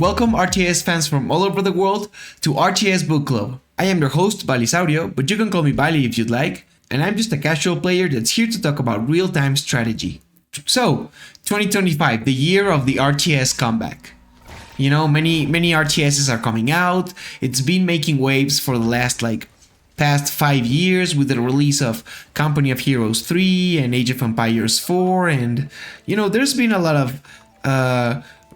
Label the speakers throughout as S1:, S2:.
S1: Welcome RTS fans from all over the world to RTS Book Club. I am your host, Balisaurio, but you can call me Bali if you'd like, and I'm just a casual player that's here to talk about real-time strategy. So, 2025, the year of the RTS comeback. You know, many RTSs are coming out. It's been making waves for the past 5 years with the release of Company of Heroes 3 and Age of Empires 4, and there's been a lot of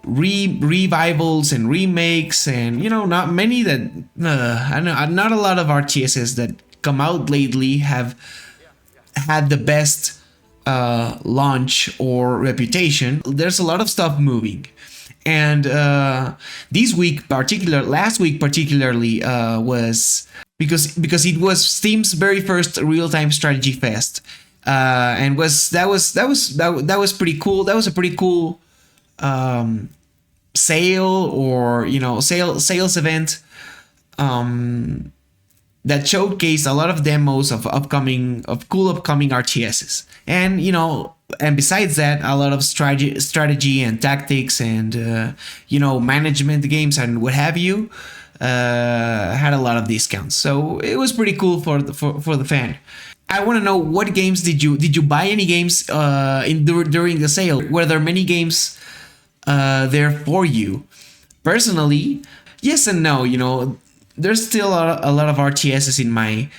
S1: revivals and remakes, and not many that not a lot of RTSs that come out lately have had the best launch or reputation. There's a lot of stuff moving. And last week particularly was because it was Steam's very first real-time strategy fest, and that was pretty cool. That was a pretty cool sale or sales event that showcased a lot of demos of cool upcoming RTSs, and besides that, a lot of strategy and tactics and management games and what have you had a lot of discounts. So it was pretty cool for the fan. I want to know, what games did you buy? Any games during the sale? Were there many games there for you? Personally, yes and no. There's still a lot of RTSs in my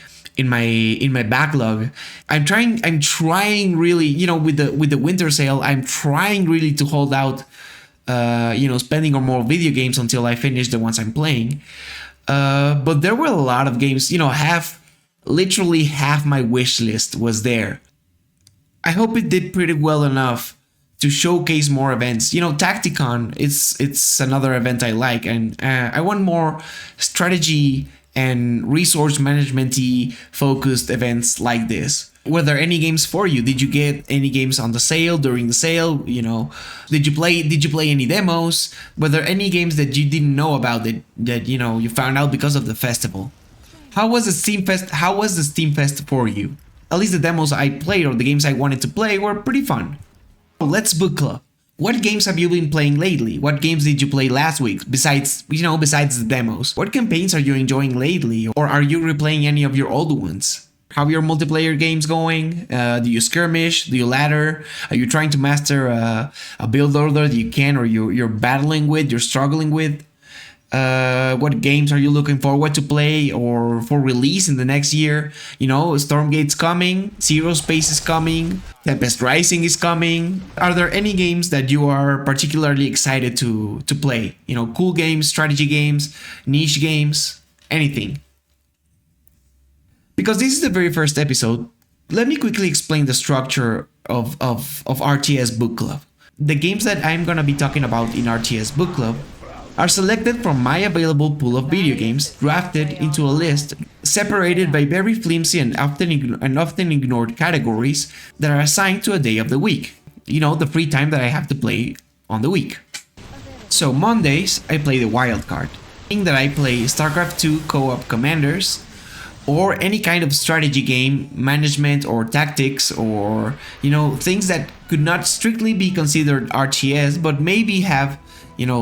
S1: backlog. I'm trying really, with the winter sale, I'm trying really to hold out, spending on more video games until I finish the ones I'm playing. But there were a lot of games, literally half my wish list was there. I hope it did pretty well enough to showcase more events. Tacticon, it's another event I like, and I want more strategy and resource management-y focused events like this. Were there any games for you? Did you get any games on the sale, during the sale? Did you play any demos? Were there any games that you didn't know about that you found out because of the festival? How was the Steam Fest for you? At least the demos I played or the games I wanted to play were pretty fun. Let's book club. What games have you been playing lately? What games did you play last week besides the demos? What campaigns are you enjoying lately, or are you replaying any of your old ones? How are your multiplayer games going? Do you skirmish? Do you ladder? Are you trying to master a build order that you can, or you're battling with, you're struggling with? What games are you looking forward to play or for release in the next year? Stormgate's coming, Zero Space is coming, Tempest Rising is coming. Are there any games that you are particularly excited to play? Cool games, strategy games, niche games, anything. Because this is the very first episode, let me quickly explain the structure of RTS Book Club. The games that I'm gonna be talking about in RTS Book Club are selected from my available pool of video games, drafted into a list separated by very flimsy and often ignored categories that are assigned to a day of the week. The free time that I have to play on the week. So Mondays, I play the wild card, meaning that I play Starcraft 2 co-op commanders, or any kind of strategy game, management or tactics, or things that could not strictly be considered RTS, but maybe have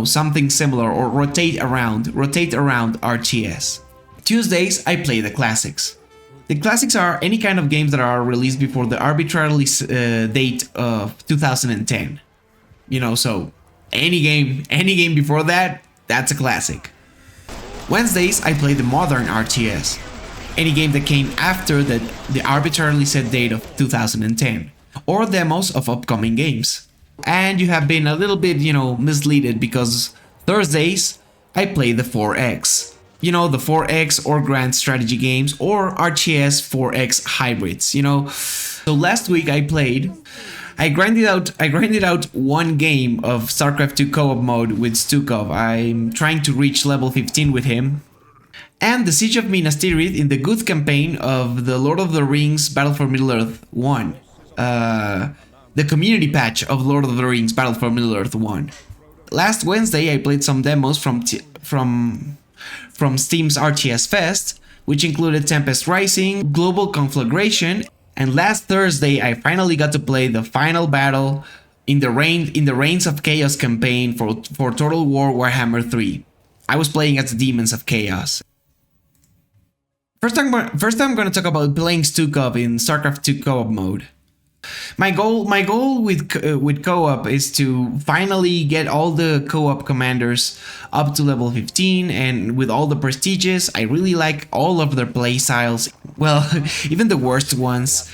S1: something similar or rotate around RTS. Tuesdays, I play the classics. The classics are any kind of games that are released before the arbitrary date of 2010. So any game before that, that's a classic. Wednesdays, I play the modern RTS. Any game that came after the arbitrarily set date of 2010, or demos of upcoming games. And you have been a little bit, misleaded, because Thursdays, I play the 4X. The 4X or Grand Strategy games, or RTS 4X hybrids, So last week I grinded out one game of StarCraft 2 co-op mode with Stukov. I'm trying to reach level 15 with him. And the Siege of Minas Tirith in the good campaign of the Lord of the Rings Battle for Middle-earth 1. The community patch of Lord of the Rings Battle for Middle-earth 1. Last Wednesday, I played some demos from Steam's RTS Fest, which included Tempest Rising, Global Conflagration, and last Thursday, I finally got to play the final battle in the Reigns of Chaos campaign for Total War Warhammer 3. I was playing as the Demons of Chaos. First I'm going to talk about playing Stukov in Starcraft 2 co-op mode. My goal with co-op is to finally get all the co-op commanders up to level 15, and with all the prestiges. I really like all of their playstyles. Well, even the worst ones.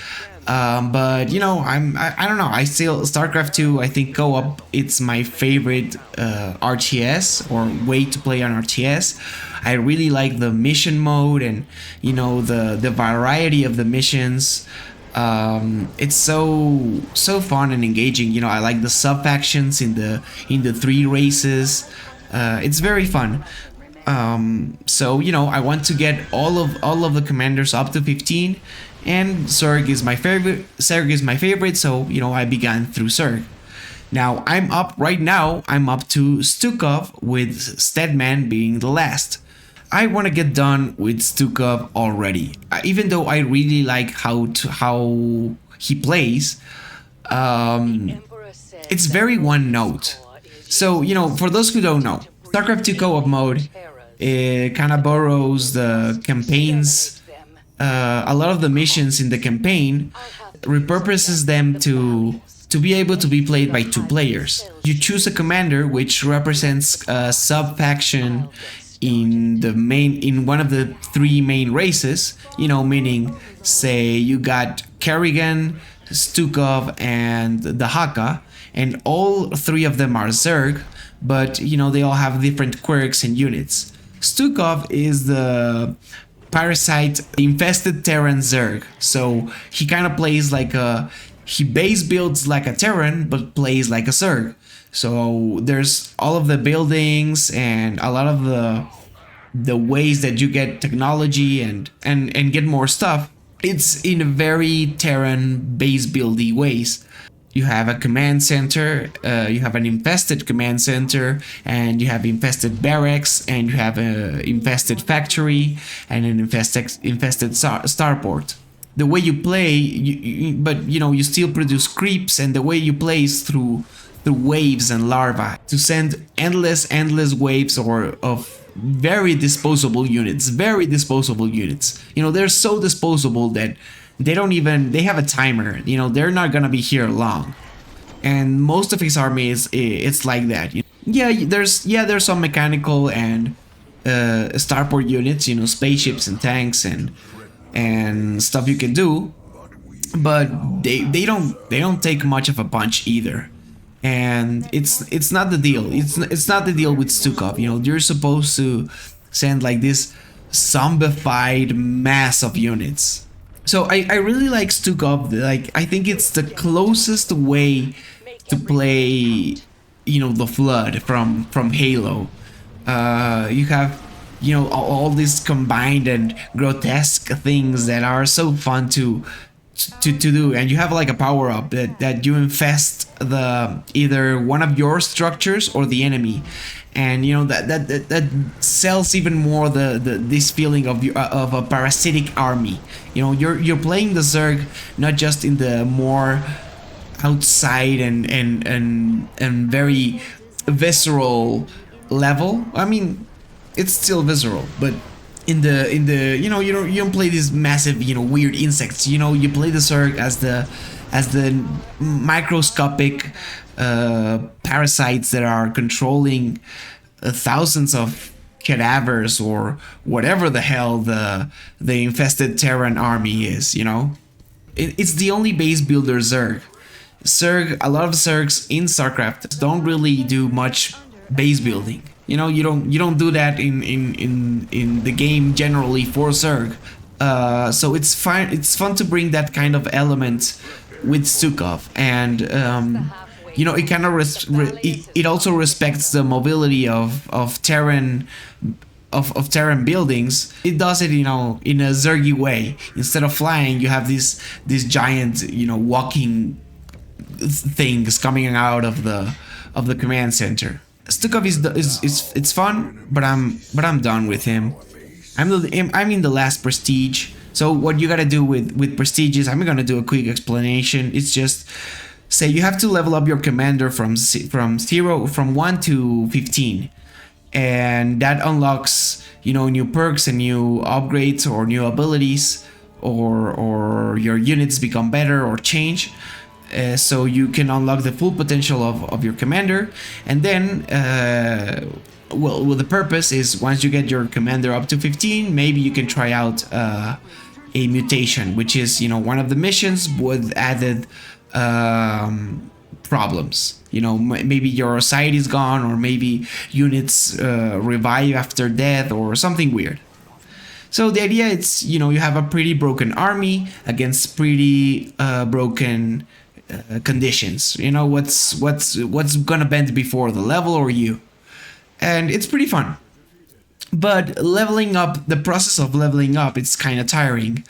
S1: But you know, I don't know. I still Starcraft 2. I think co-op it's my favorite RTS or way to play on RTS. I really like the mission mode and you know the variety of the missions. It's so fun and engaging. You know, I like the sub factions in the 3 races. It's very fun. So you know, I want to get all of the commanders up to 15. And Zerg is my favorite, so you know I began through Zerg. Now I'm up to Stukov with Steadman being the last. I want to get done with Stukov already, even though I really like how he plays. It's very one note. So you know, for those who don't know, StarCraft 2 co-op mode kind of borrows the campaigns. A lot of the missions in the campaign repurposes them to be able to be played by 2 players. You choose a commander which represents a sub-faction in one of the 3 main races, you know, meaning say you got Kerrigan, Stukov and the Haka, and all 3 of them are Zerg, but you know they all have different quirks and units. Stukov is the Parasite infested Terran Zerg, so he kind of plays like he base builds like a Terran but plays like a Zerg. So there's all of the buildings and a lot of the ways that you get technology and get more stuff. It's in a very Terran base buildy ways. You have a command center, you have an infested command center, and you have infested barracks, and you have an infested factory, and an infested starport. The way you play, but you know, you still produce creeps, and the way you play is through waves and larvae to send endless waves of very disposable units. You know, they're so disposable that they have a timer, you know, they're not gonna be here long. And most of his army it's like that. Yeah, there's some mechanical and starport units, you know, spaceships and tanks and stuff you can do, but they don't take much of a punch either. And it's not the deal. It's not the deal with Stukov. You know, you're supposed to send like this zombified mass of units. So I really like Stukov. Like, I think it's the closest way to play, you know, the Flood from Halo. You have, you know, all these combined and grotesque things that are so fun to do, and you have like a power up that you infest either one of your structures or the enemy. And you know that sells even more this feeling of a parasitic army. You know, you're playing the Zerg not just in the more outside and very visceral level. I mean, it's still visceral, but in the you know, you don't play these massive, you know, weird insects. You know, you play the Zerg as the microscopic parasites that are controlling thousands of cadavers or whatever the hell the infested Terran army is. You know, it's the only base builder Zerg. A lot of Zergs in StarCraft don't really do much base building. You know, you don't do that in the game generally for Zerg. So it's fine. It's fun to bring that kind of element with Stukov, and you know, it kind of it also respects the mobility of Terran Terran buildings. It does it, you know, in a Zergy way. Instead of flying, you have these giant, you know, walking things coming out of the command center. Stukov it's fun, but I'm done with him. I'm in the last prestige. So what you gotta do with prestige is, I'm gonna do a quick explanation. It's just say you have to level up your commander from 1 to 15, and that unlocks, you know, new perks and new upgrades or new abilities, or your units become better or change. So you can unlock the full potential of your commander. And then well, the purpose is, once you get your commander up to 15, maybe you can try out a mutation, which is, you know, one of the missions with added problems. You know, maybe your society is gone, or maybe units revive after death, or something weird. So the idea is, you know, you have a pretty broken army against pretty broken conditions. You know, what's gonna bend before, the level or you? And it's pretty fun. But leveling up, the process of leveling up, it's kind of tiring,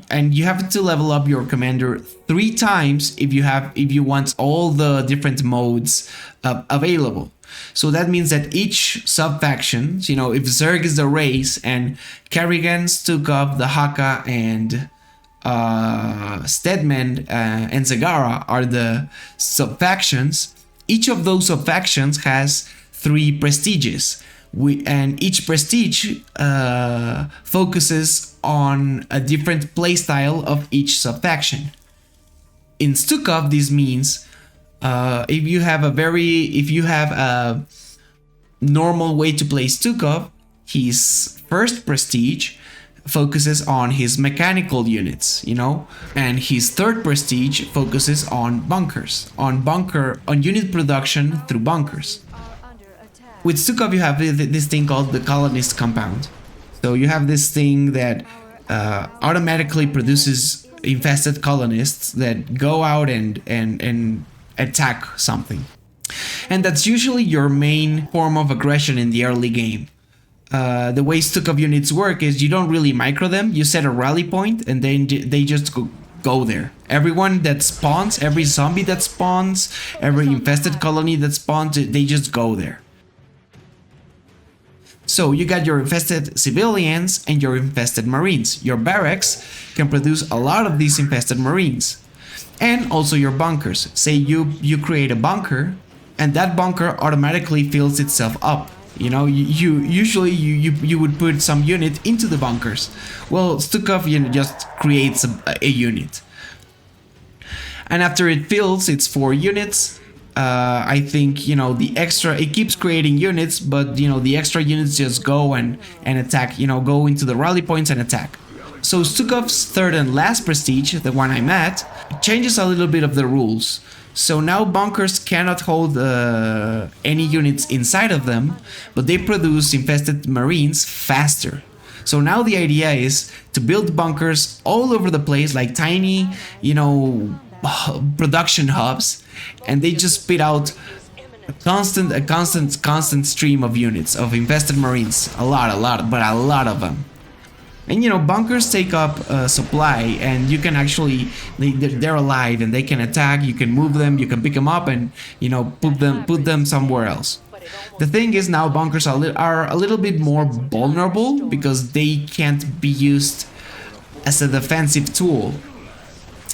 S1: and you have to level up your commander 3 times if you want all the different modes available. So that means that each sub-faction, you know, if Zerg is the race and Kerrigan, Stukov, the Haka, and Stedman and Zagara are the sub-factions, each of those sub-factions has 3 prestiges. And each prestige focuses on a different playstyle of each subfaction. In Stukov, this means if you have a normal way to play Stukov, his first prestige focuses on his mechanical units, you know, and his third prestige focuses on bunkers, on unit production through bunkers. With Stukov, you have this thing called the colonist compound. So you have this thing that automatically produces infested colonists that go out and attack something. And that's usually your main form of aggression in the early game. The way Stukov units work is you don't really micro them. You set a rally point and then they just go there. Everyone that spawns, every zombie that spawns, every infested colony that spawns, they just go there. So you got your infested civilians and your infested marines. Your barracks can produce a lot of these infested marines. And also your bunkers. Say you create a bunker, and that bunker automatically fills itself up. You know, usually you would put some unit into the bunkers. Well, Stukov, you know, just creates a unit. And after it fills its 4 units, I think, you know, it keeps creating units, but, you know, the extra units just go and attack, you know, go into the rally points and attack. So Stukov's third and last prestige, the one I'm at, changes a little bit of the rules. So now bunkers cannot hold any units inside of them, but they produce infested marines faster. So now the idea is to build bunkers all over the place, like tiny, you know, production hubs, and they just spit out a constant stream of units of infested marines. A lot of them. And you know, bunkers take up supply, and you can actually, they're alive and they can attack. You can move them, you can pick them up, and you know, put them somewhere else. The thing is, now bunkers are a little bit more vulnerable because they can't be used as a defensive tool.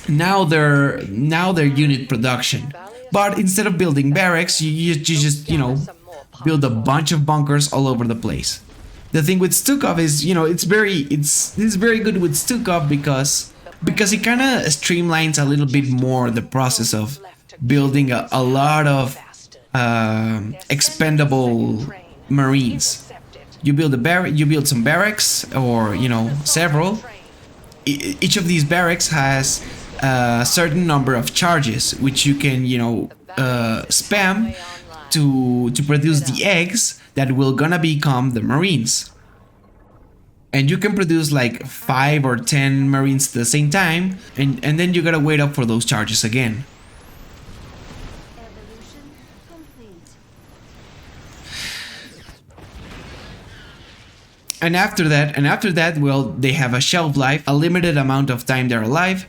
S1: Now they're unit production. But instead of building barracks, you just, you know, build a bunch of bunkers all over the place. The thing with Stukov is, you know, it's very good with Stukov because it kind of streamlines a little bit more the process of building a lot of expendable marines. You build some barracks, or you know, several. Each of these barracks has a certain number of charges, which you can, you know, spam to produce the eggs that will gonna become the marines. And you can produce like 5 or 10 marines at the same time, and then you gotta wait up for those charges again. And after that, well, they have a shelf life, a limited amount of time they're alive,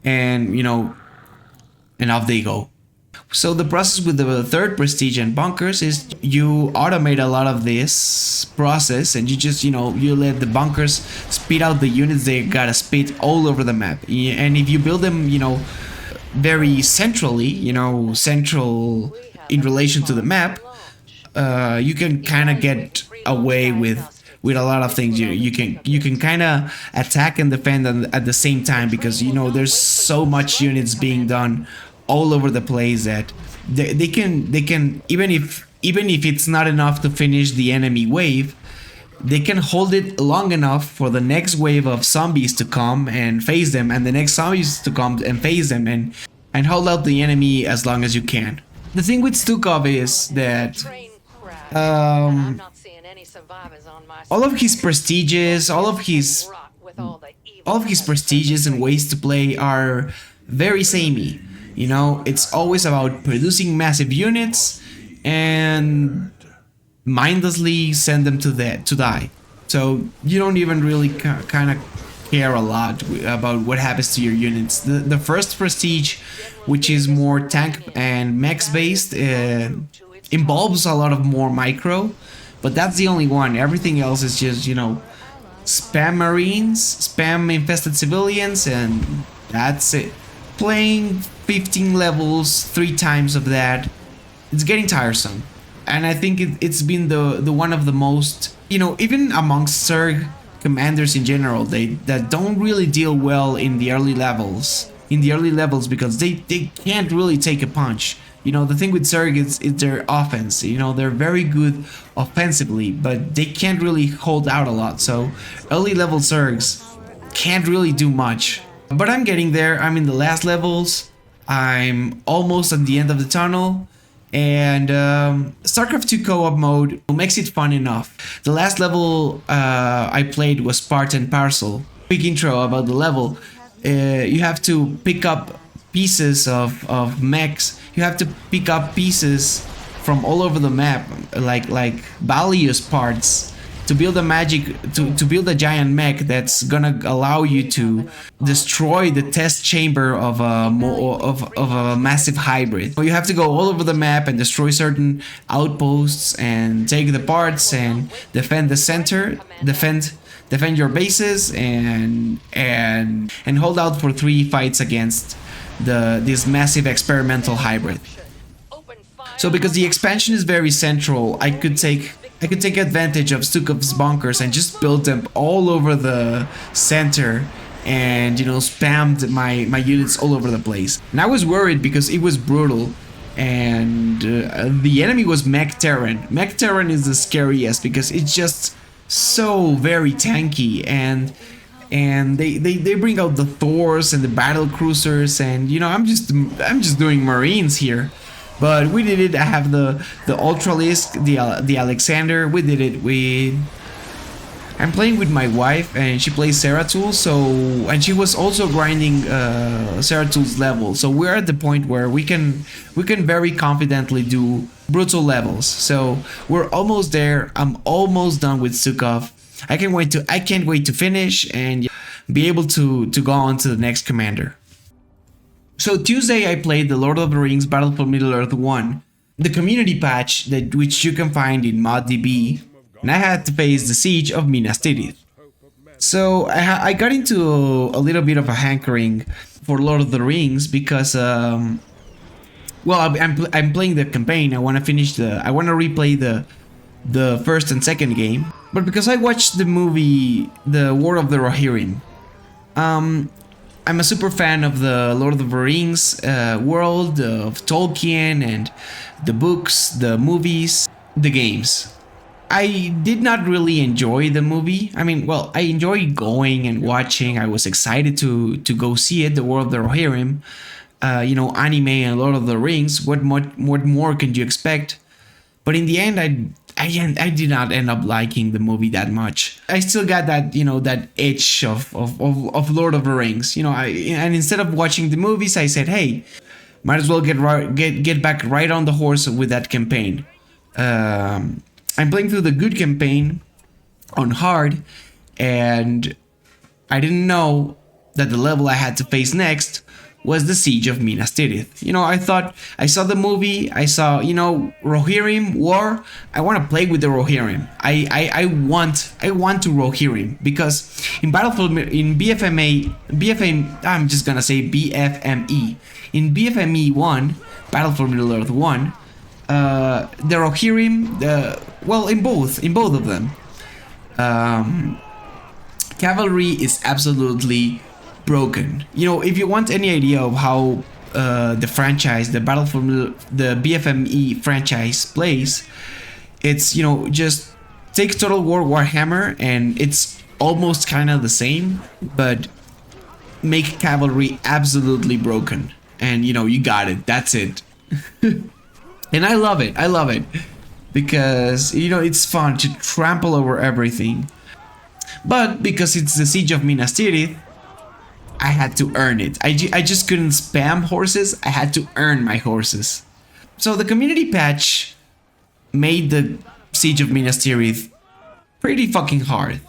S1: and you know, and off they go. So the process with the third prestige and bunkers is you automate a lot of this process, and you just, you know, you let the bunkers spit out the units they gotta spit all over the map. And if you build them, you know, very centrally, you know, central in relation to the map, you can kind of get away with a lot of things. You can kind of attack and defend at the same time, because you know there's so much units being done all over the place that they can even if it's not enough to finish the enemy wave, they can hold it long enough for the next wave of zombies to come and face them, and the next zombies to come and face them, and hold out the enemy as long as you can. The thing with Stukov is that all of his prestiges, all of his prestiges and ways to play are very samey. You know, it's always about producing massive units and mindlessly send them to die. So you don't even really kind of care a lot about what happens to your units. The first prestige, which is more tank and mechs based, involves a lot of more micro, but that's the only one. Everything else is just, you know, spam marines, spam infested civilians, and that's it. Playing 15 levels 3 times of that, it's getting tiresome. And I think it's been the one of the most, you know, even amongst Zerg commanders in general, that don't really deal well in the early levels. Because they can't really take a punch. You know, the thing with Zerg is their offense. You know, they're very good offensively, but they can't really hold out a lot. So early level Zergs can't really do much. But I'm getting there. I'm in the last levels. I'm almost at the end of the tunnel. And Starcraft 2 co-op mode makes it fun enough. The last level I played was Spartan Parcel. Quick intro about the level. You have to pick up pieces of mechs. You have to pick up pieces from all over the map, like values parts, to build to build a giant mech that's gonna allow you to destroy the test chamber of a massive hybrid. You have to go all over the map and destroy certain outposts and take the parts and defend the center, defend your bases, and hold out for 3 fights against this massive experimental hybrid. So because the expansion is very central, I could take advantage of Stukov's bunkers and just build them all over the center, and, you know, spammed my units all over the place. And I was worried because it was brutal, and the enemy was Mech Terran. Mech Terran is the scariest because it's just so very tanky, and they bring out the Thors and the battle cruisers, and, you know, I'm just doing Marines here. But we did it. I have the Ultralisk, the Alexander. We did it. I'm playing with my wife, and she plays Zeratul, and she was also grinding Zeratul's level. So we're at the point where we can very confidently do brutal levels. So we're almost there. I'm almost done with Stukov. I can't wait to finish and be able to go on to the next commander. So Tuesday I played the Lord of the Rings Battle for Middle-earth 1, the community patch which you can find in ModDB, and I had to face the siege of Minas Tirith. So I got into a little bit of a hankering for Lord of the Rings because, well, I'm playing the campaign. I want to replay the first and second game, but because I watched the movie The War of the Rohirrim, I'm a super fan of the Lord of the Rings world, of Tolkien, and the books, the movies, the games. I did not really enjoy the movie. I mean, well, I enjoyed going and watching. I was excited to go see it, the War of the Rohirrim. You know, anime and Lord of the Rings. What more can you expect? But in the end, I did not end up liking the movie that much. I still got that, you know, that itch of Lord of the Rings, you know. And instead of watching the movies, I said, hey, might as well get back right on the horse with that campaign. I'm playing through the good campaign on hard, and I didn't know that the level I had to face next was the Siege of Minas Tirith. You know, I thought, I saw the movie, I saw, you know, Rohirrim War. I want to play with the Rohirrim. I want to Rohirrim, because in Battlefield, in I'm just gonna say BFME. In BFME 1, Battlefield Middle-earth 1, the Rohirrim, well, in both of them, cavalry is absolutely broken. You know, if you want any idea of how the franchise, the BFME franchise plays, it's, you know, just take Total War Warhammer and it's almost kind of the same, but make cavalry absolutely broken. And, you know, you got it. That's it. And I love it. I love it. Because, you know, it's fun to trample over everything. But because it's the Siege of Minas Tirith, I had to earn it. I just couldn't spam horses. I had to earn my horses. So the community patch made the Siege of Minas Tirith pretty fucking hard.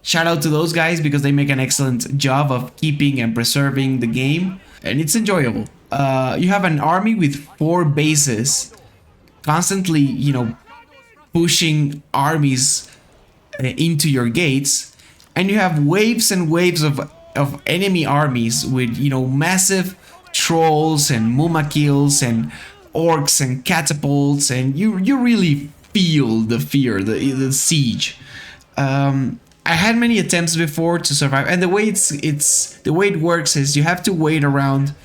S1: Shout out to those guys, because they make an excellent job of keeping and preserving the game, and it's enjoyable. You have an army with 4 bases, constantly, you know, pushing armies into your gates, and you have waves and waves of enemy armies with, you know, massive trolls and mumakils and orcs and catapults, and you really feel the fear, the siege. I had many attempts before to survive, and the way it works is you have to wait around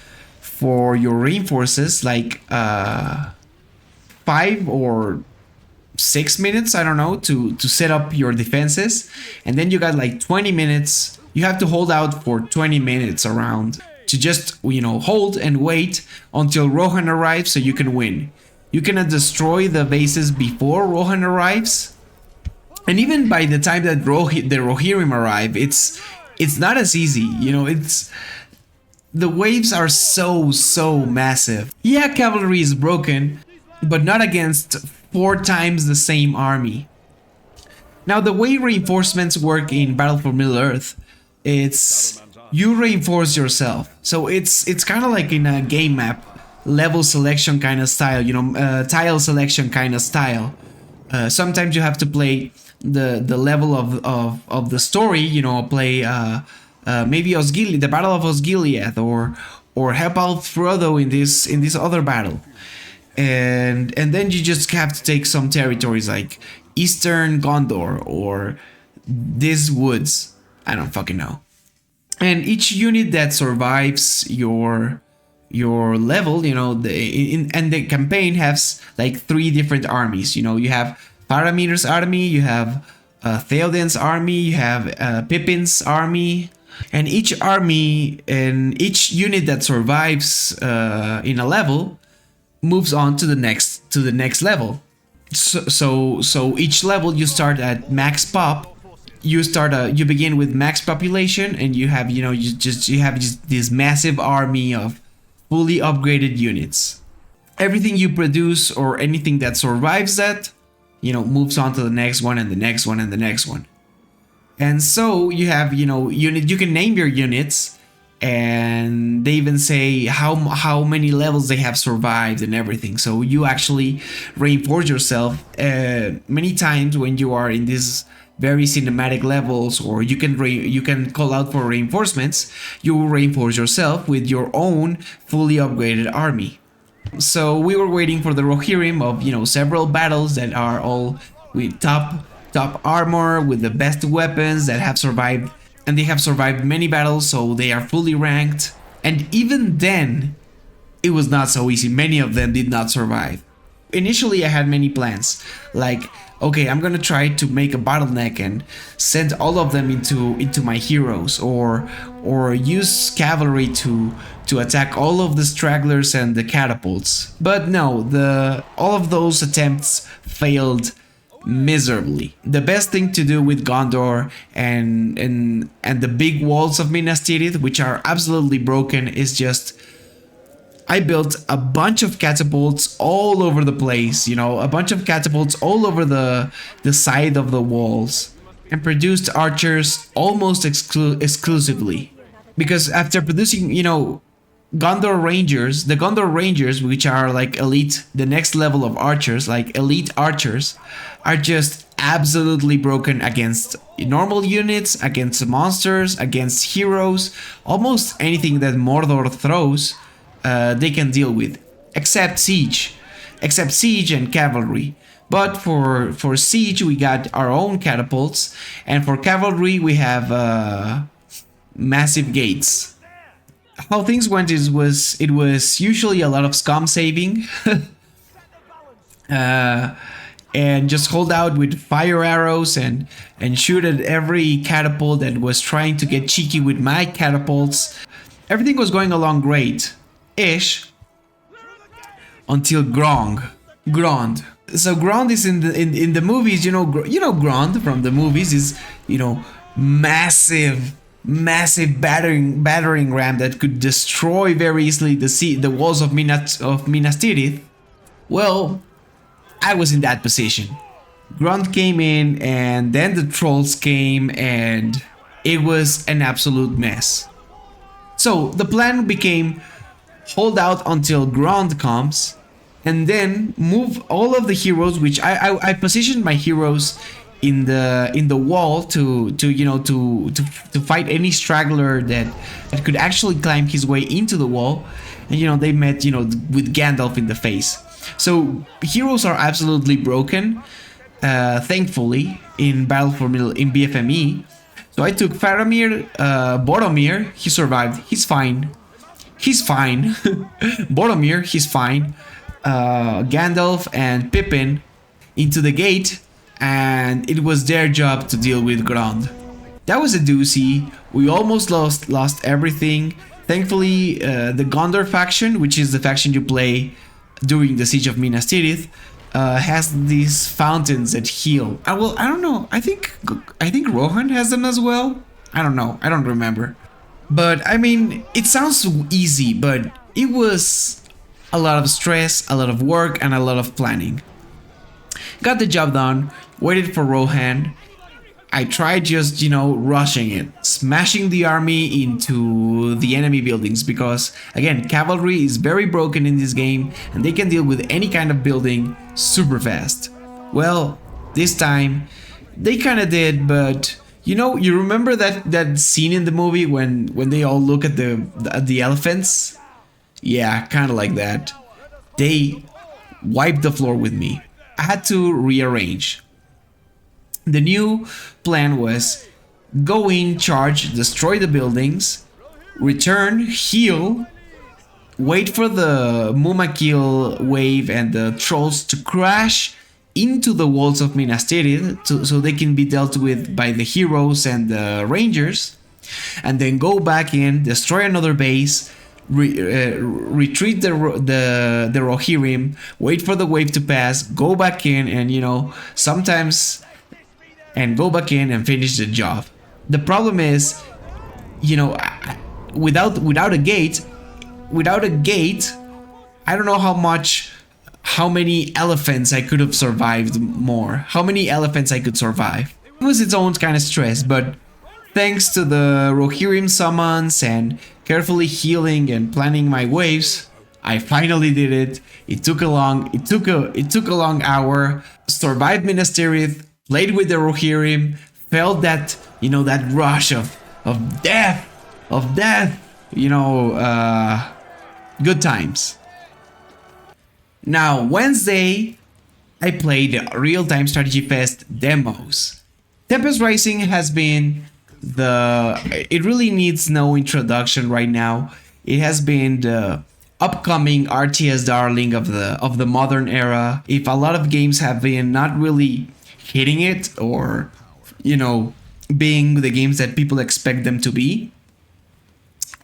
S1: for your reinforces, like 5 or 6 minutes, I don't know, to set up your defenses, and then you got like 20 minutes. You have to hold out for 20 minutes around to just, you know, hold and wait until Rohan arrives, so you can win. You cannot destroy the bases before Rohan arrives. And even by the time that the Rohirrim arrive, it's not as easy. You know, the waves are so massive. Yeah, cavalry is broken, but not against 4 times the same army. Now, the way reinforcements work in Battlefield Middle-earth, it's you reinforce yourself. So it's kind of like in a game map, level selection kind of style, you know, tile selection kind of style. Sometimes you have to play the level of the story, you know, play maybe Osgiliath, the Battle of Osgiliath, or help out Frodo in this other battle, and then you just have to take some territories like Eastern Gondor or these woods. I don't fucking know. And each unit that survives your level, you know, and the campaign has like 3 different armies. You know, you have Faramir's army, you have Theoden's army, you have Pippin's army, and each army and each unit that survives in a level moves on to the next level. So each level you start at max pop. You begin with max population, and you have, you know, you have this massive army of fully upgraded units. Everything you produce or anything that survives that, you know, moves on to the next one and the next one and the next one. And so you have, you know, you can name your units, and they even say how many levels they have survived and everything. So you actually reinforce yourself many times when you are in these very cinematic levels, or you can call out for reinforcements. You will reinforce yourself with your own fully upgraded army. So we were waiting for the Rohirrim of, you know, several battles that are all with top armor, with the best weapons, that have survived, and they have survived many battles, so they are fully ranked. And even then, it was not so easy. Many of them did not survive. Initially, I had many plans, like, okay, I'm gonna try to make a bottleneck and send all of them into my heroes, or use cavalry to attack all of the stragglers and the catapults. But no, all of those attempts failed miserably. The best thing to do with Gondor and the big walls of Minas Tirith, which are absolutely broken, is just, I built a bunch of catapults all over the place, you know, a bunch of catapults all over the side of the walls, and produced archers almost exclusively. because after producing, Gondor Rangers, the Gondor Rangers, which are like elite, the next level of archers, like elite archers, are just absolutely broken against normal units, against monsters, against heroes, almost anything that Mordor throws, they can deal with, except siege and cavalry. But for siege, we got our own catapults, and for cavalry, we have massive gates. How things went it was usually a lot of scum saving, and just hold out with fire arrows and shoot at every catapult that was trying to get cheeky with my catapults. Everything was going along great-ish until Grond. So Grond is in the movies, Grond from the movies is, massive battering ram that could destroy very easily the walls of Minas Tirith. Well, I was in that position. Grond came in, and then the trolls came, and it was an absolute mess. So the plan became hold out until Grond comes, and then move all of the heroes, which I positioned my heroes in the wall to fight any straggler that could actually climb his way into the wall, and they met with Gandalf in the face. So heroes are absolutely broken, thankfully, in Battle for Middle in BFME. So I took Faramir, Boromir, he survived, he's fine. Boromir, he's fine. Gandalf and Pippin into the gate, and it was their job to deal with Grond. That was a doozy. We almost lost everything. Thankfully, the Gondor faction, which is the faction you play during the Siege of Minas Tirith, has these fountains that heal. I don't know. I think Rohan has them as well. I don't know. I don't remember. But I mean, it sounds easy, but it was a lot of stress, a lot of work, and a lot of planning. Got the job done, waited for Rohan. I tried just, rushing it, smashing the army into the enemy buildings, because, again, cavalry is very broken in this game, and they can deal with any kind of building super fast. Well, this time, they kinda did, but, you remember that scene in the movie when they all look at the elephants? Yeah, kinda like that. They wiped the floor with me. I had to rearrange. The new plan was go in, charge, destroy the buildings, return, heal, wait for the Mumakil wave and the trolls to crash into the walls of Minas Tirith so they can be dealt with by the heroes and the rangers, and then go back in, destroy another base, retreat the Rohirrim, wait for the wave to pass, go back in, and go back in and finish the job. The problem is, without a gate, I don't know how many elephants I could have survived more. How many elephants I could survive. It was its own kind of stress, but thanks to the Rohirrim summons and carefully healing and planning my waves, I finally did it. It took a long hour. Survived Minas Tirith, played with the Rohirrim, felt that that rush of death, good times. Now Wednesday, I played Real-Time Strategy Fest demos. Tempest Rising has been it really needs no introduction right now. It has been the upcoming RTS darling of the modern era. If a lot of games have been not really hitting it, or being the games that people expect them to be,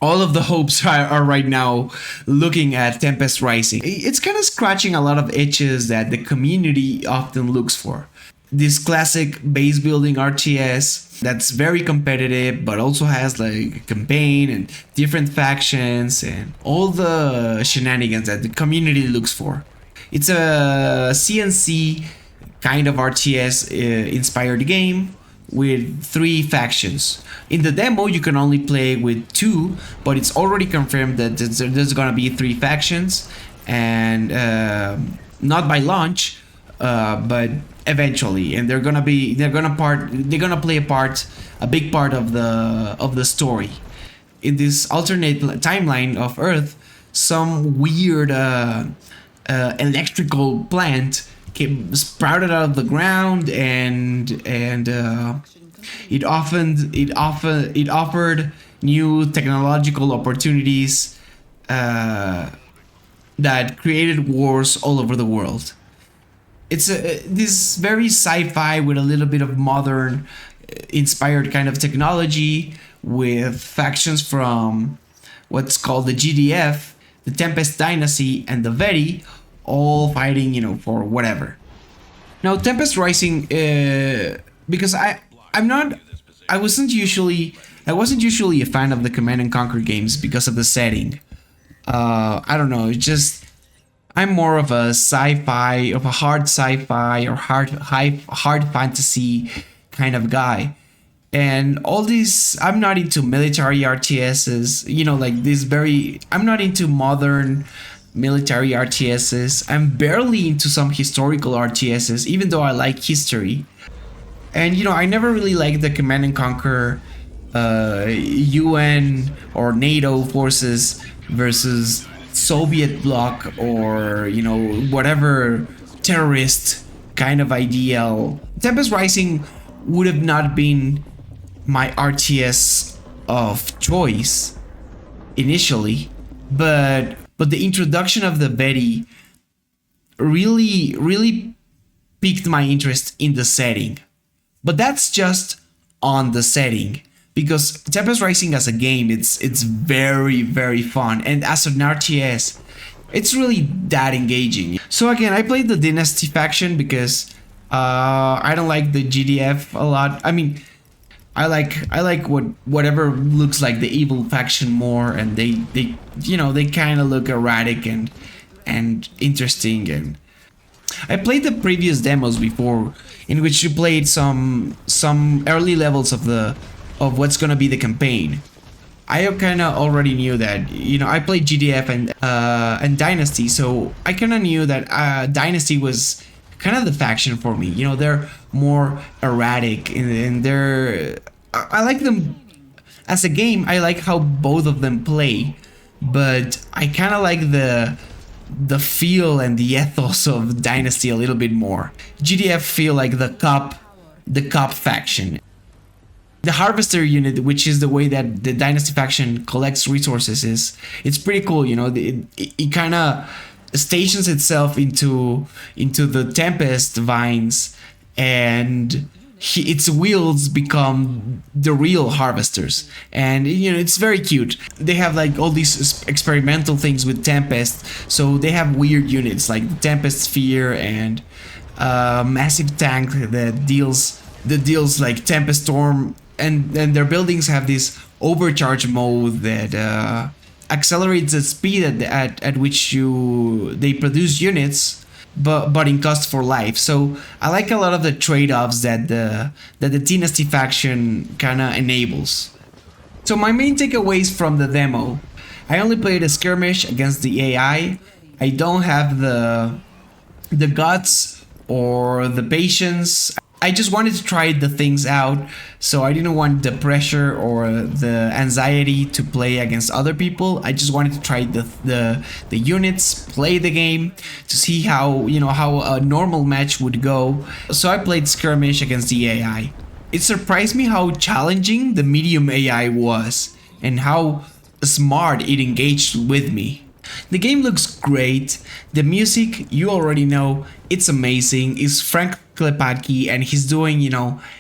S1: all of the hopes are right now looking at Tempest Rising. It's kind of scratching a lot of itches that the community often looks for. This classic base building RTS that's very competitive, but also has like a campaign and different factions and all the shenanigans that the community looks for. It's a CNC kind of RTS inspired game with 3 factions. In the demo, you can only play with 2, but it's already confirmed that there's gonna be 3 factions, and not by launch, but eventually. And they're gonna play a big part of the story. In this alternate timeline of Earth, some weird electrical plant sprouted out of the ground, and it offered new technological opportunities that created wars all over the world. It's this very sci-fi with a little bit of modern inspired kind of technology, with factions from what's called the GDF, the Tempest Dynasty, and the Veti, all fighting, for whatever. Now, Tempest Rising, because I wasn't usually a fan of the Command and Conquer games because of the setting. I don't know, it's just I'm more of a hard sci-fi or hard fantasy kind of guy. And all these, I'm not into military RTSs, I'm not into modern military RTSs. I'm barely into some historical RTSs, even though I like history. And I never really liked the Command and Conquer UN or NATO forces versus Soviet bloc, or whatever terrorist kind of ideal. Tempest Rising would have not been my RTS of choice initially, but the introduction of the Veti really piqued my interest in the setting. But that's just on the setting, because Tempest Rising as a game, it's very, very fun, and as an RTS, it's really that engaging. So again, I played the Dynasty faction because I don't like the GDF a lot. I mean, I like whatever looks like the evil faction more, and they kind of look erratic and interesting. And I played the previous demos before, in which you played some early levels of what's gonna be the campaign. I kind of already knew that, I played GDF and Dynasty, so I kind of knew that Dynasty was kind of the faction for me. They're more erratic, and I like them as a game. I like how both of them play, but I kind of like the feel and the ethos of Dynasty a little bit more. GDF feel like the cop faction. The Harvester unit, which is the way that the Dynasty faction collects resources, it's pretty cool. It kind of stations itself into the Tempest vines, and its wheels become the real harvesters, and it's very cute. They have like all these experimental things with Tempest, so they have weird units like the Tempest Sphere and massive tank that deals like Tempest Storm, and their buildings have this overcharge mode that accelerates the speed at which they produce units, but in cost for life. So I like a lot of the trade-offs that the Dynasty faction kind of enables. So my main takeaways from the demo: I only played a skirmish against the AI. I don't have the guts or the patience. I just wanted to try the things out, so I didn't want the pressure or the anxiety to play against other people. I just wanted to try the units, play the game to see how a normal match would go. So I played skirmish against the AI. It surprised me how challenging the medium AI was and how smart it engaged with me. The game looks great. The music, you already know, it's amazing. It's Frank Klepacki, and he's doing,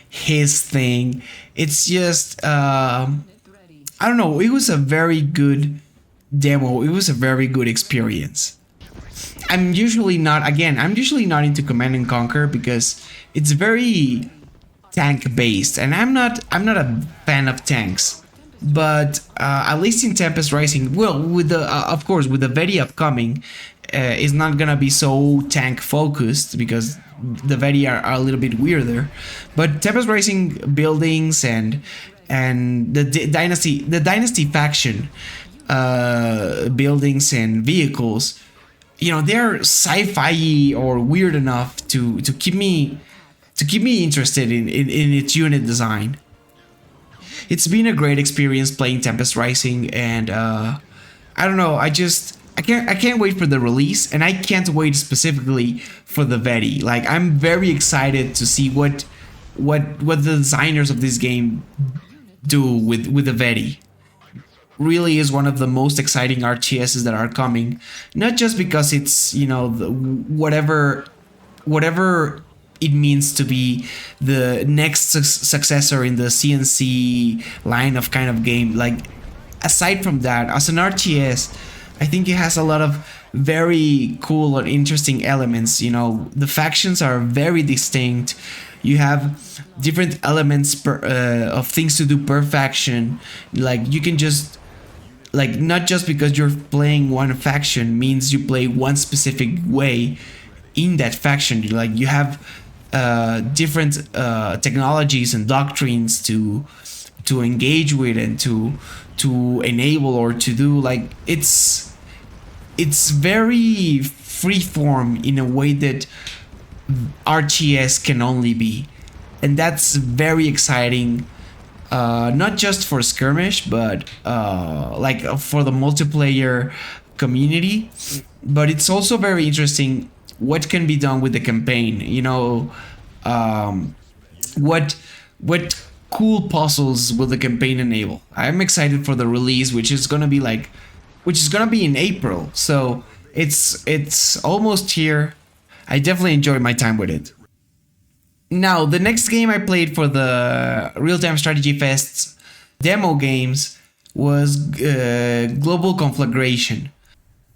S1: his thing. It's just, I don't know, it was a very good demo. It was a very good experience. I'm usually not into Command and Conquer because it's very tank based, and I'm not a fan of tanks. But at least in Tempest Rising, well, with the Veti upcoming, it's not gonna be so tank focused, because the Veti are a little bit weirder. But Tempest Rising buildings and the dynasty faction buildings and vehicles, you know, they're sci-fi or weird enough to keep me interested in its unit design. It's been a great experience playing Tempest Rising, and I don't know, I can't wait for the release, and I can't wait specifically for the Veti. Like, I'm very excited to see what the designers of this game do with the Veti. Really is one of the most exciting RTSs that are coming, not just because it's, you know, whatever it means to be the next successor in the CNC line of kind of game. Like, aside from that, as an RTS, I think it has a lot of very cool and interesting elements. You know, the factions are very distinct. You have different elements of things to do per faction. Like, you can just, like, not just because you're playing one faction means you play one specific way in that faction. Like, you have different technologies and doctrines to engage with and to enable or to do. Like, it's very freeform in a way that RTS can only be, and that's very exciting. Not just for skirmish, but like for the multiplayer community. But it's also very interesting what can be done with the campaign. You know, what cool puzzles will the campaign enable? I'm excited for the release, which is gonna be in April. So it's almost here. I definitely enjoyed my time with it. Now, the next game I played for the Real-Time Strategy Fest's demo games was Global Conflagration.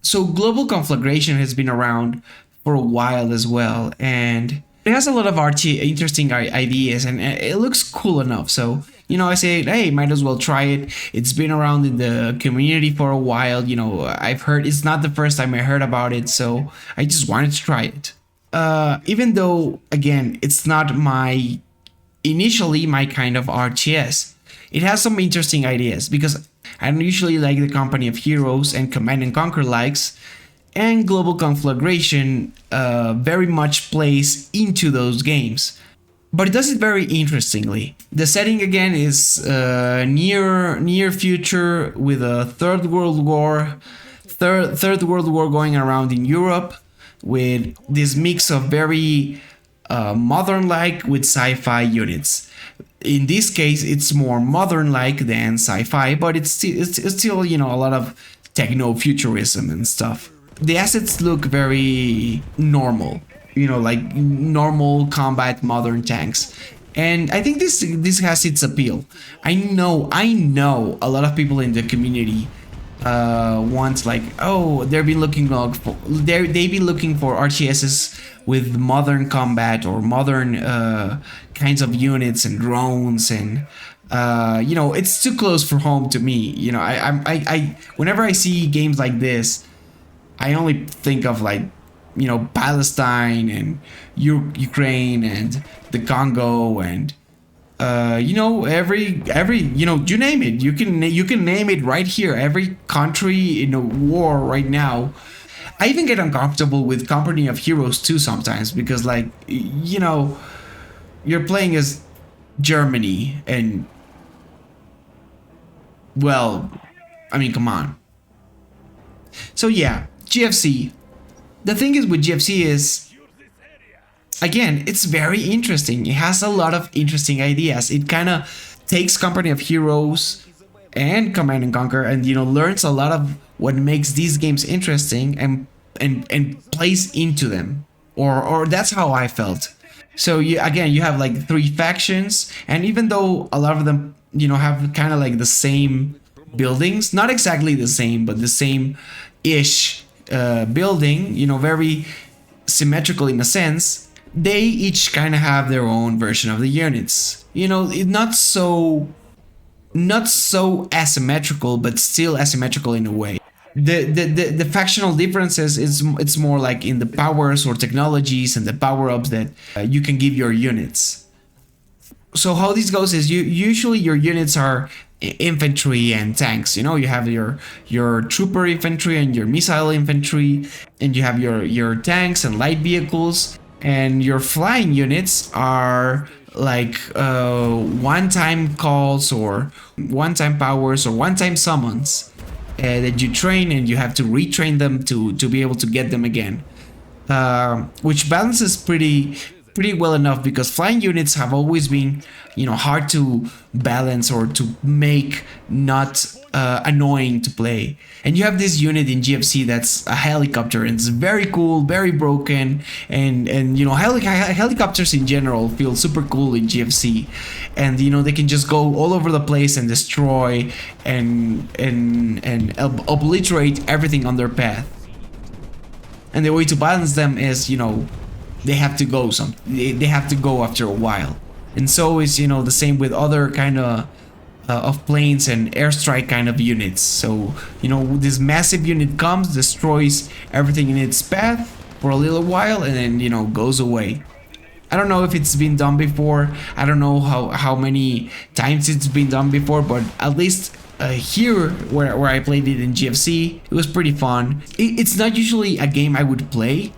S1: So Global Conflagration has been around for a while as well, and it has a lot of interesting ideas, and it looks cool enough. So, you know, I say, hey, might as well try it. It's been around in the community for a while. You know, I've heard, it's not the first time I heard about it, so I just wanted to try it. Even though, again, it's not initially my kind of RTS, it has some interesting ideas, because I don't usually like the Company of Heroes and Command and Conquer likes, and Global Conflagration very much plays into those games. But it does it very interestingly. The setting again is near future, with a third world war going around in Europe, with this mix of very modern-like with sci-fi units. In this case, it's more modern-like than sci-fi, but it's still, you know, a lot of techno-futurism and stuff. The assets look very normal, you know, like normal combat modern tanks. And I think this has its appeal. I know a lot of people in the community want, like, oh, they've been looking for RTSs with modern combat or modern kinds of units and drones, and you know, it's too close for home to me. You know, I whenever I see games like this, I only think of, like, you know, Palestine and Ukraine and the Congo and you know, every you know, you name it, you can name it right here. Every country in a war right now. I even get uncomfortable with Company of Heroes too sometimes, because, like, you know, you're playing as Germany, and, well, I mean, come on. So yeah, GFC. The thing is with GFC is, again, it's very interesting. It has a lot of interesting ideas. It kind of takes Company of Heroes and Command and Conquer, and, you know, learns a lot of what makes these games interesting, and plays into them, or that's how I felt. So you have like 3 factions, and even though a lot of them, you know, have kind of like the same buildings, not exactly the same, but the same ish building, you know, very symmetrical in a sense, they each kind of have their own version of the units. You know, not so asymmetrical, but still asymmetrical in a way. The factional differences is it's more like in the powers or technologies and the power-ups that you can give your units. So how this goes is usually your units are infantry and tanks. You know, you have your trooper infantry and your missile infantry, and you have your tanks and light vehicles, and your flying units are like one-time calls or one-time powers or one-time summons that you train, and you have to retrain them to be able to get them again, which balances pretty well enough, because flying units have always been, you know, hard to balance or to make not annoying to play. And you have this unit in GFC that's a helicopter, and it's very cool, very broken, and you know, helicopters in general feel super cool in GFC, and you know, they can just go all over the place and destroy and obliterate everything on their path. And the way to balance them is, you know, they have to go they have to go after a while. And so is, you know, the same with other kind of planes and airstrike kind of units. So, you know, this massive unit comes, destroys everything in its path for a little while, and then, you know, goes away. I don't know if it's been done before. I don't know how many times it's been done before, but at least here where I played it in GFC, it was pretty fun. It's not usually a game I would play,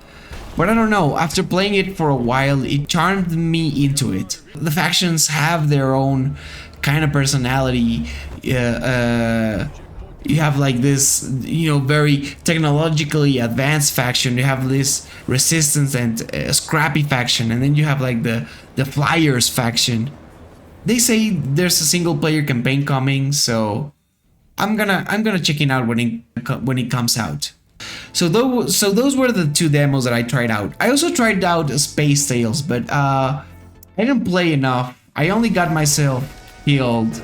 S1: but I don't know, after playing it for a while, it charmed me into it. The factions have their own kind of personality. You have like this, you know, very technologically advanced faction. You have this resistance and scrappy faction, and then you have like the flyers faction. They say there's a single player campaign coming, so I'm gonna check it out when it comes out. So those were the two demos that I tried out. I also tried out Space Tales, but I didn't play enough. I only got myself killed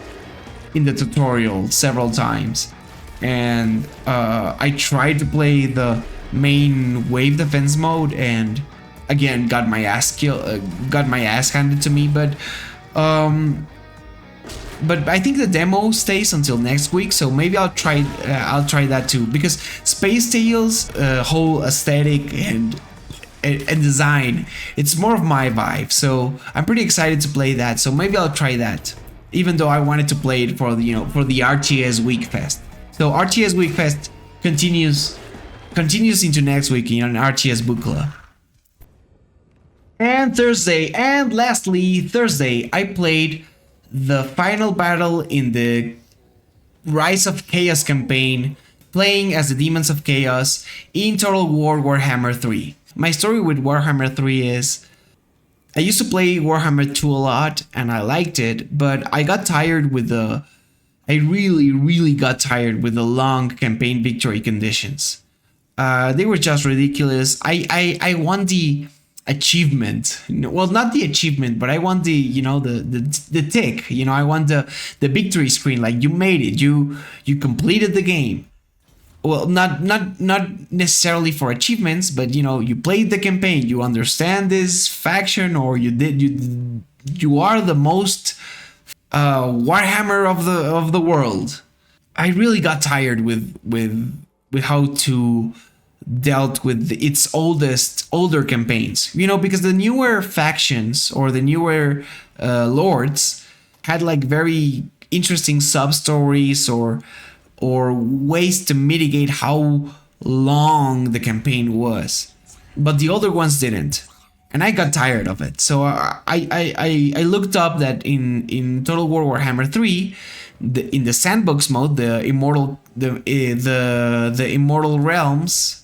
S1: in the tutorial several times, and I tried to play the main wave defense mode, and again got my ass handed to me. But I think the demo stays until next week, so maybe I'll try that too, because Space Tales whole aesthetic and design, it's more of my vibe, so I'm pretty excited to play that. So maybe I'll try that, even though I wanted to play it for the, you know, for the RTS Week Fest. So RTS Week Fest continues into next week in an RTS Book Club. And lastly Thursday, I played the final battle in the Rise of Chaos campaign, playing as the Demons of Chaos in Total War Warhammer 3. My story with Warhammer 3 is, I used to play Warhammer 2 a lot and I liked it, but I got tired with I really got tired with the long campaign victory conditions. They were just ridiculous. I want the achievement, well, not the achievement, but I want the, you know, the tick, you know, I want the victory screen, like you made it, you completed the game. Well, not necessarily for achievements, but you know, you played the campaign, you understand this faction, or you are the most Warhammer of the world. I really got tired with how to dealt with its older campaigns, you know, because the newer factions or the newer lords had like very interesting sub stories or ways to mitigate how long the campaign was, but the older ones didn't, and I got tired of it. So I looked up that in Total War Warhammer 3, in the sandbox mode, the immortal realms,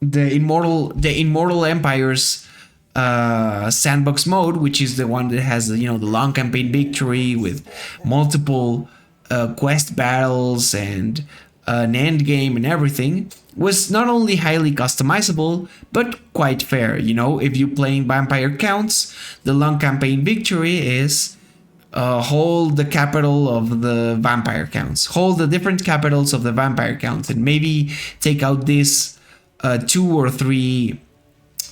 S1: the immortal empires sandbox mode, which is the one that has, you know, the long campaign victory with multiple quest battles and an end game and everything, was not only highly customizable but quite fair. You know, if you're playing vampire counts, the long campaign victory is hold the capital of the vampire counts, hold the different capitals of the vampire counts, and maybe take out this 2 or 3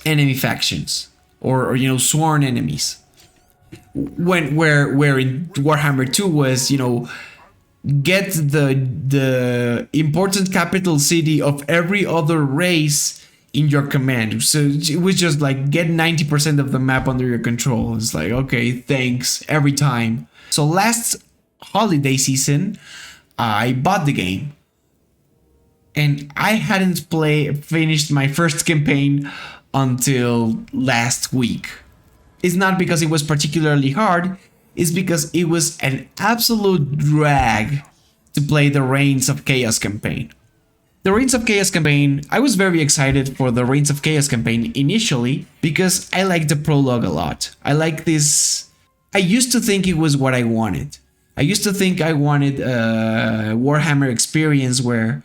S1: enemy factions, or you know, sworn enemies. Where in Warhammer 2 was, you know, get the important capital city of every other race in your command. So it was just like get 90% of the map under your control. It's like, okay, thanks every time. So last holiday season, I bought the game. And I hadn't finished my first campaign until last week. It's not because it was particularly hard, it's because it was an absolute drag to play the Reigns of Chaos campaign. The Reigns of Chaos campaign, I was very excited for the Reigns of Chaos campaign initially because I liked the prologue a lot. I like this. I used to think it was what I wanted. I used to think I wanted a Warhammer experience where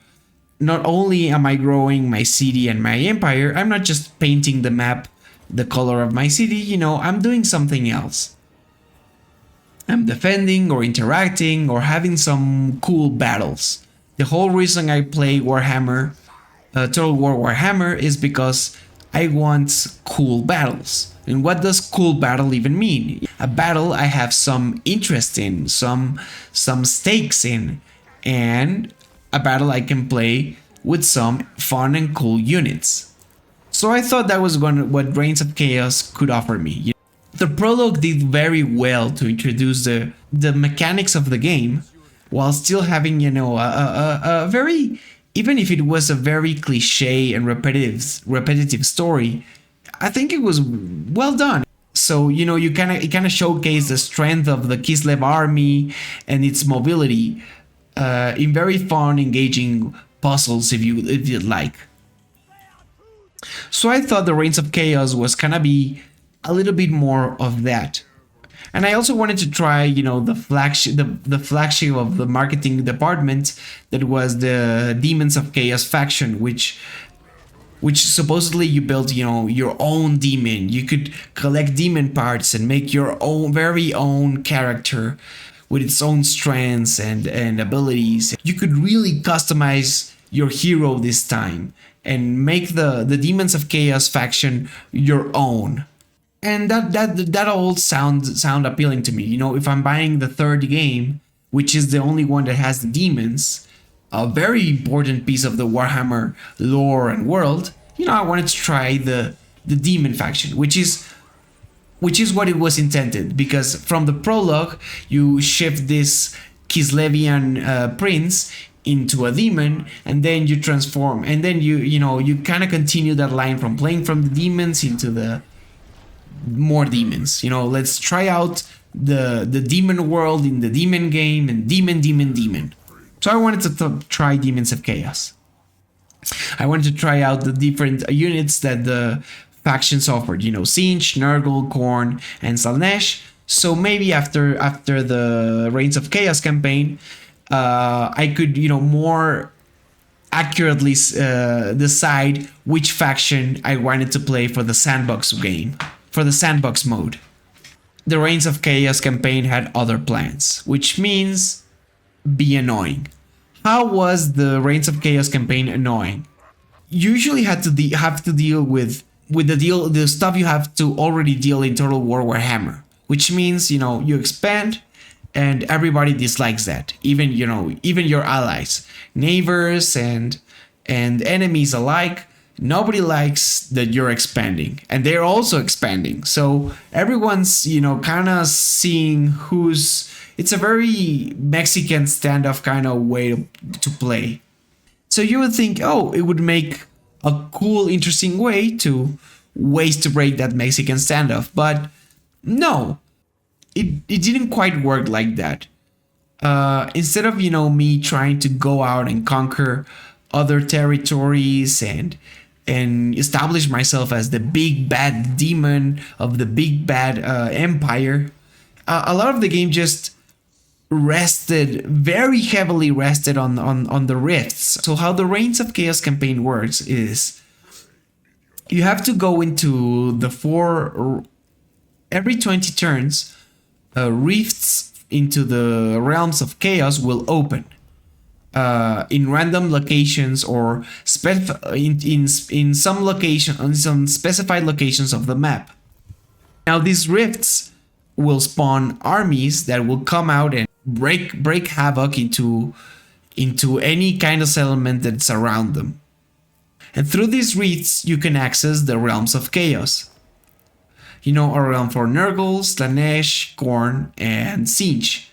S1: not only am I growing my city and my empire, I'm not just painting the map the color of my city, you know, I'm doing something else. I'm defending or interacting or having some cool battles. The whole reason I play Warhammer, Total War Warhammer, is because I want cool battles. And what does cool battle even mean? A battle I have some interest in, some stakes in, and a battle I can play with some fun and cool units. So I thought that was what Reigns of Chaos could offer me. The prologue did very well to introduce the mechanics of the game, while still having, you know, a very, even if it was a very cliche and repetitive story, I think it was well done. So, you know, it kind of showcased the strength of the Kislev army and its mobility in very fun, engaging puzzles, if you like. So I thought the Reigns of Chaos was gonna be a little bit more of that. And I also wanted to try, you know, the flagship of the marketing department, that was the Demons of Chaos faction, which supposedly you built, you know, your own demon. You could collect demon parts and make your own very own character with its own strengths and abilities. You could really customize your hero this time and make the Demons of Chaos faction your own. And that all sound appealing to me. You know, if I'm buying the third game, which is the only one that has the demons, a very important piece of the Warhammer lore and world, you know, I wanted to try the demon faction, which is what it was intended, because from the prologue you shift this Kislevian prince into a demon, and then you transform, and then you kind of continue that line from playing from the demons into the more demons. You know, let's try out the demon world in the demon game, and demon. So I wanted to try Demons of Chaos. I wanted to try out the different units that the factions offered, you know, Sinch, Nurgle, Khorne, and Slaanesh. So maybe after the Reigns of Chaos campaign, I could, you know, more accurately decide which faction I wanted to play for the sandbox game, for the sandbox mode. The Reigns of Chaos campaign had other plans, which means be annoying. How was the Reigns of Chaos campaign annoying? You usually have to deal with the stuff you have to already deal in Total War Warhammer, which means, you know, you expand and everybody dislikes that. Even your allies, neighbors and enemies alike. Nobody likes that you're expanding, and they're also expanding. So everyone's, you know, kind of seeing who's. It's a very Mexican standoff kind of way to play. So you would think, oh, it would make a cool, interesting way to ways to break that Mexican standoff, but no, it didn't quite work like that. Instead of, you know, me trying to go out and conquer other territories and establish myself as the big bad demon of the big bad empire, a lot of the game just very heavily rested on the rifts. So how the Reigns of Chaos campaign works is you have to go into every 20 turns, rifts into the realms of chaos will open in random locations or in some specified locations of the map. Now these rifts will spawn armies that will come out break havoc into any kind of settlement that's around them. And through these wreaths, you can access the realms of chaos. A realm for Nurgle, Slanesh, Khorne, and Siege.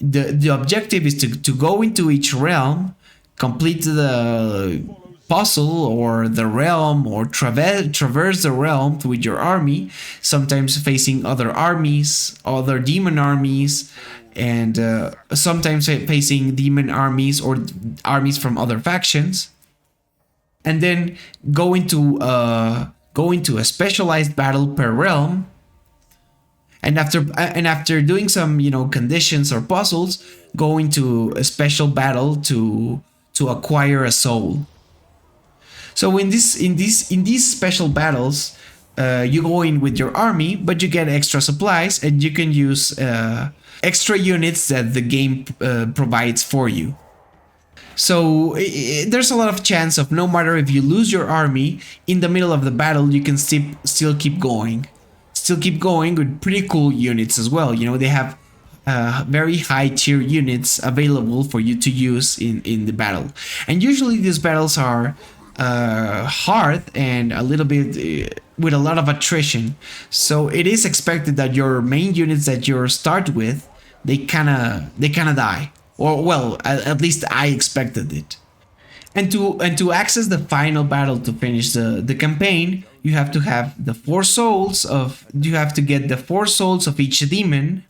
S1: The objective is to go into each realm, complete the puzzle or the realm, or traverse the realm with your army, sometimes facing other armies, other demon armies, and sometimes facing demon armies or armies from other factions. And then go into a specialized battle per realm. And after doing some conditions or puzzles, go into a special battle to acquire a soul. So in these special battles, you go in with your army, but you get extra supplies, and you can use extra units that the game provides for you. So there's a lot of chance of, no matter if you lose your army in the middle of the battle, you can still keep going. Still keep going with pretty cool units as well. They have very high tier units available for you to use in the battle. And usually these battles are hard and a little bit with a lot of attrition. So it is expected that your main units that you start with, they kind of die. Or, well, at least I expected it. And to access the final battle to finish the campaign, you have to have the 4 souls of... You have to get the 4 souls of each demon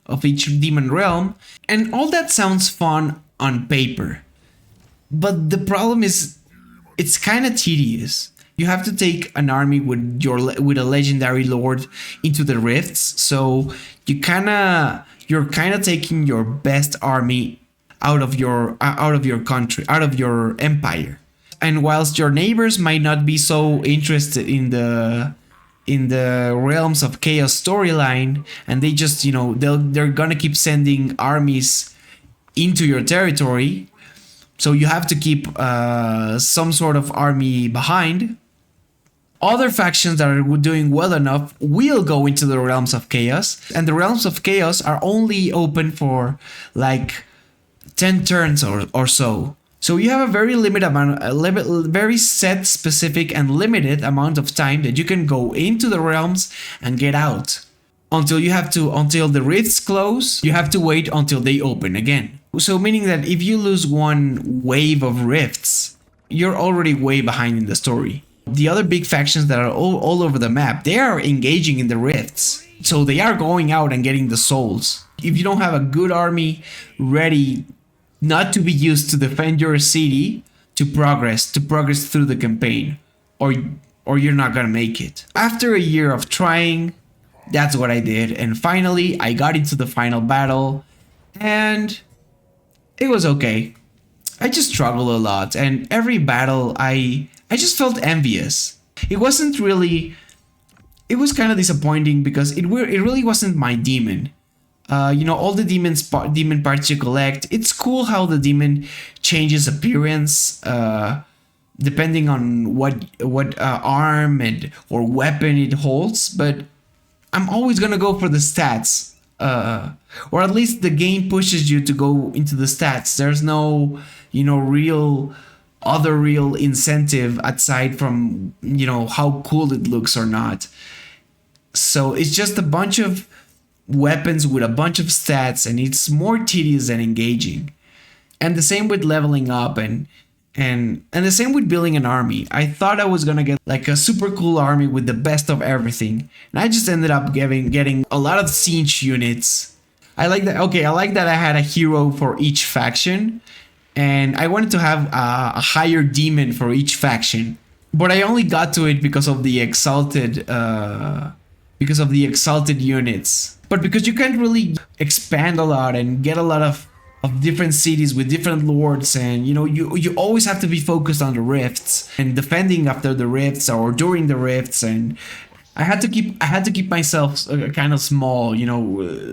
S1: realm. And all that sounds fun on paper. But the problem is, it's kind of tedious. You have to take an army with a legendary lord into the rifts. So you're kind of taking your best army out of your country, out of your empire. And whilst your neighbors might not be so interested in the realms of chaos storyline, and they just they're gonna keep sending armies into your territory, so you have to keep some sort of army behind. Other factions that are doing well enough will go into the realms of chaos, and the realms of chaos are only open for like 10 turns or so. So you have a very very set, specific, and limited amount of time that you can go into the realms and get out. Until the rifts close, you have to wait until they open again. So meaning that if you lose one wave of rifts, you're already way behind in the story. The other big factions that are all over the map, they are engaging in the rifts. So they are going out and getting the souls. If you don't have a good army ready not to be used to defend your city, to progress through the campaign, or you're not gonna make it. After a year of trying, that's what I did, and finally I got into the final battle, and it was okay. I just struggled a lot, and every battle I just felt envious. It was kind of disappointing because it really wasn't my demon. All the demon parts you collect, it's cool how the demon changes appearance depending on what arm or weapon it holds, but I'm always gonna go for the stats, or at least the game pushes you to go into the stats. There's no real incentive aside from how cool it looks or not. So it's just a bunch of weapons with a bunch of stats, and it's more tedious than engaging. And the same with leveling up and the same with building an army. I thought I was gonna get like a super cool army with the best of everything, and I just ended up getting a lot of siege units. I like that. Okay, I like that I had a hero for each faction, and I wanted to have a higher demon for each faction, but I only got to it because of the exalted units. But because you can't really expand a lot and get a lot of different cities with different lords, and you always have to be focused on the rifts and defending after the rifts or during the rifts, and I had to keep myself kind of small,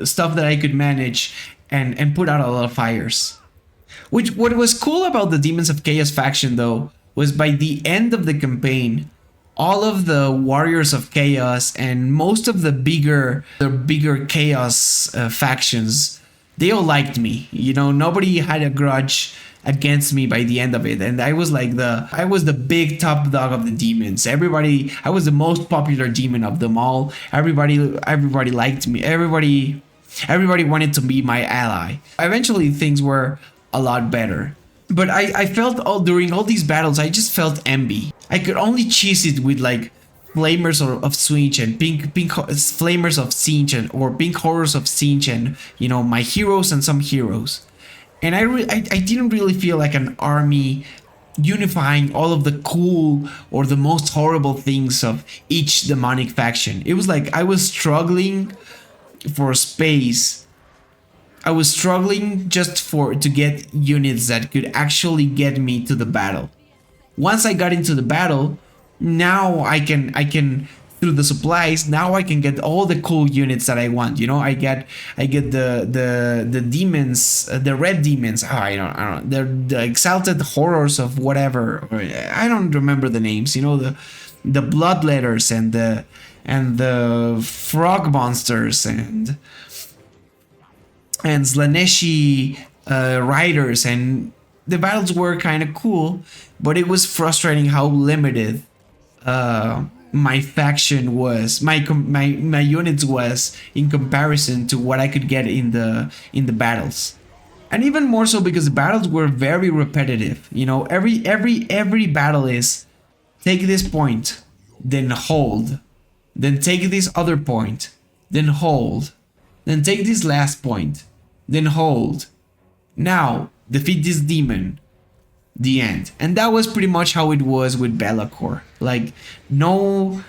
S1: stuff that I could manage and put out a lot of fires. What was cool about the Demons of Chaos faction though was by the end of the campaign, all of the Warriors of Chaos and most of the bigger Chaos factions they all liked me. You know, nobody had a grudge against me by the end of it, and I was like I was the big top dog of the demons. I was the most popular demon of them all. Everybody liked me. Everybody wanted to be my ally. Eventually things were a lot better, but I felt during all these battles, I just felt envy. I could only cheese it with like flamers of Sinch and pink flamers of Sinch or pink horrors of Sinch, and you know, my heroes and some heroes. And I didn't really feel like an army unifying all of the cool or the most horrible things of each demonic faction. It was like I was struggling for space. I was struggling just to get units that could actually get me to the battle. Once I got into the battle, now I can through the supplies, now I can get all the cool units that I want. You know, I get the demons, the red demons. Oh, I don't. They're the exalted horrors of whatever. I don't remember the names. You know, the bloodletters and the frog monsters and Slaneshi riders, and the battles were kind of cool, but it was frustrating how limited my faction was, my units was in comparison to what I could get in the battles. And even more so because the battles were very repetitive. You know, every battle is take this point, then hold, then take this other point, then hold, then take this last point, then hold. Now defeat this demon. The end. And that was pretty much how it was with Be'lakor. Like no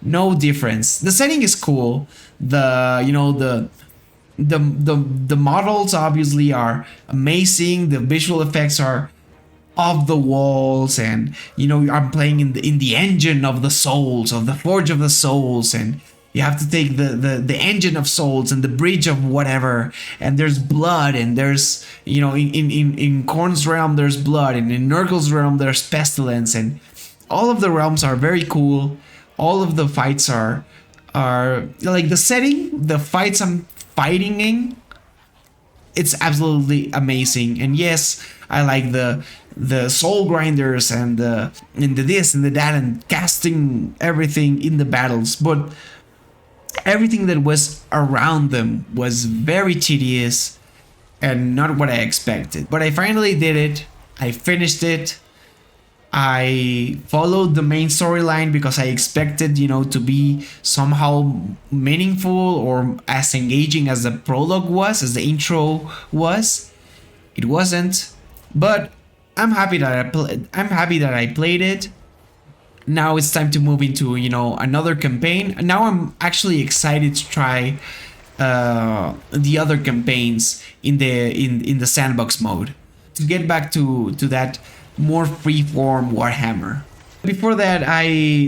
S1: difference. The setting is cool. The models obviously are amazing. The visual effects are off the walls, and you know, I'm playing in the engine of the souls, of the Forge of the Souls, and you have to take the engine of souls and the bridge of whatever, and there's blood, and there's, you know, in Korn's realm there's blood, and in Nurgle's realm there's pestilence, and all of the realms are very cool. All of the fights are like the setting, the fights I'm fighting in, it's absolutely amazing. And yes, I like the soul grinders and the this and the that, and casting everything in the battles, but everything that was around them was very tedious and not what I expected. But I finally did it. I finished it. I followed the main storyline because I expected, you know, to be somehow meaningful or as engaging as the prologue was, as the intro was. It wasn't, but I'm happy that I played it. Now it's time to move into, you know, another campaign. Now I'm actually excited to try the other campaigns in the sandbox mode, to get back to that more freeform Warhammer. Before that,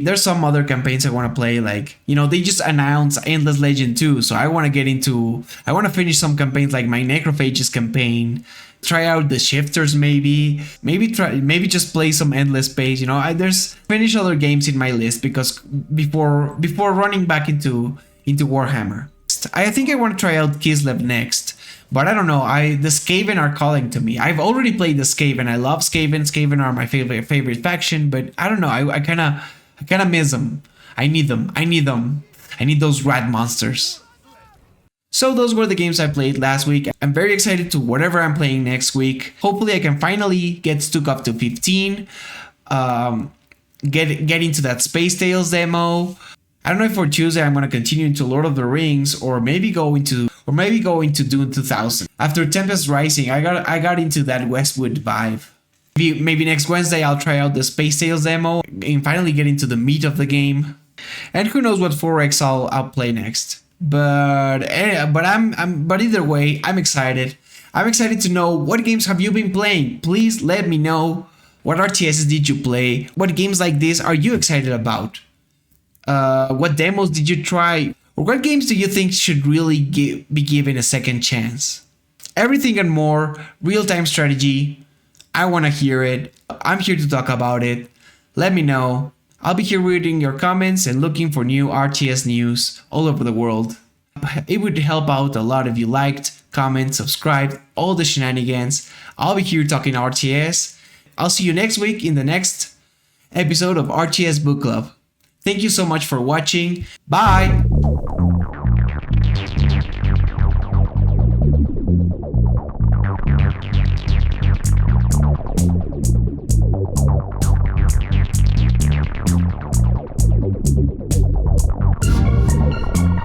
S1: there's some other campaigns I want to play, like, you know, they just announced Endless Legend 2, so I want to finish some campaigns like my Necrophages campaign, try out the Shifters, maybe just play some Endless Space. You know, there's finish other games in my list because before running back into Warhammer. I think I want to try out Kislev next, but I don't know. The Skaven are calling to me. I've already played the Skaven. I love Skaven. Skaven are my favorite faction, but I don't know. I kind of miss them. I need them. I need those rat monsters. So those were the games I played last week. I'm very excited to whatever I'm playing next week. Hopefully I can finally get Stuck Up to 15. Get into that Space Tales demo. I don't know if for Tuesday I'm gonna continue into Lord of the Rings, or maybe go into Dune 2000. After Tempest Rising, I got into that Westwood vibe. Maybe next Wednesday I'll try out the Space Tales demo and finally get into the meat of the game. And who knows what 4X I'll play next. But either way, I'm excited. I'm excited to know, what games have you been playing? Please let me know. What RTSs did you play? What games like this are you excited about? What demos did you try? Or what games do you think should really be given a second chance? Everything and more, real-time strategy. I want to hear it. I'm here to talk about it. Let me know. I'll be here reading your comments and looking for new RTS news all over the world. It would help out a lot if you liked, comment, subscribe, all the shenanigans. I'll be here talking RTS. I'll see you next week in the next episode of RTS Book Club. Thank you so much for watching. Bye!